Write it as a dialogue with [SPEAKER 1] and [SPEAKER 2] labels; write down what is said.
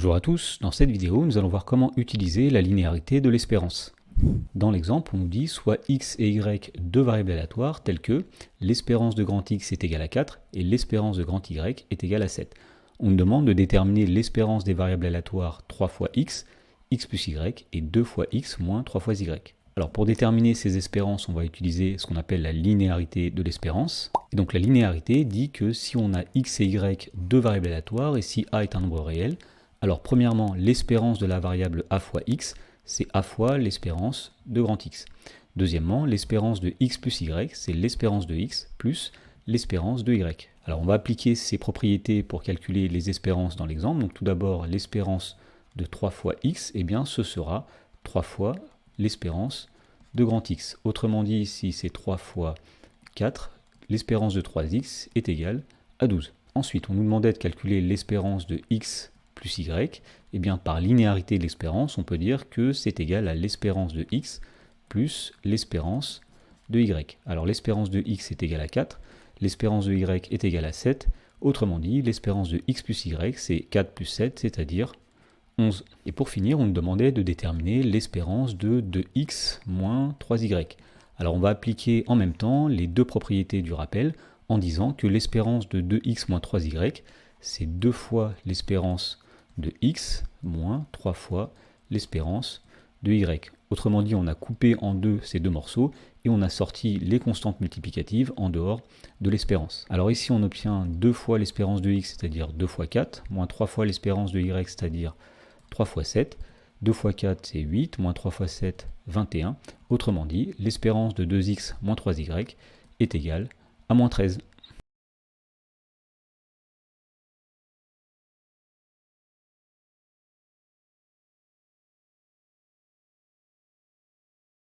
[SPEAKER 1] Bonjour à tous, dans cette vidéo nous allons voir comment utiliser la linéarité de l'espérance. Dans l'exemple on nous dit soit x et y deux variables aléatoires telles que l'espérance de grand X est égale à 4 et l'espérance de grand Y est égale à 7. On nous demande de déterminer l'espérance des variables aléatoires 3 fois x, x plus y et 2 fois x moins 3 fois y. Alors pour déterminer ces espérances, on va utiliser ce qu'on appelle la linéarité de l'espérance. Et donc la linéarité dit que si on a x et y deux variables aléatoires et si a est un nombre réel, alors premièrement l'espérance de la variable a fois x, c'est a fois l'espérance de grand X. Deuxièmement, l'espérance de x plus y, c'est l'espérance de x plus l'espérance de y. Alors on va appliquer ces propriétés pour calculer les espérances dans l'exemple. Donc tout d'abord l'espérance de 3 fois x, eh bien ce sera 3 fois l'espérance de grand X. Autrement dit, si c'est 3 fois 4, l'espérance de 3x est égale à 12. Ensuite, on nous demandait de calculer l'espérance de x plus y. Et bien par linéarité de l'espérance, on peut dire que c'est égal à l'espérance de x plus l'espérance de y. Alors l'espérance de x est égale à 4, l'espérance de y est égale à 7. Autrement dit, l'espérance de x plus y, c'est 4 plus 7, c'est-à-dire 11. Et pour finir, on nous demandait de déterminer l'espérance de 2x moins 3y. Alors on va appliquer en même temps les deux propriétés du rappel en disant que l'espérance de 2x moins 3y, c'est 2 fois l'espérance de x moins 3 fois l'espérance de y. Autrement dit, on a coupé en deux ces deux morceaux et on a sorti les constantes multiplicatives en dehors de l'espérance. Alors ici, on obtient 2 fois l'espérance de x, c'est-à-dire 2 fois 4, moins 3 fois l'espérance de y, c'est-à-dire 3 fois 7. 2 fois 4, c'est 8, moins 3 fois 7, 21. Autrement dit, l'espérance de 2x moins 3y est égale à moins 13.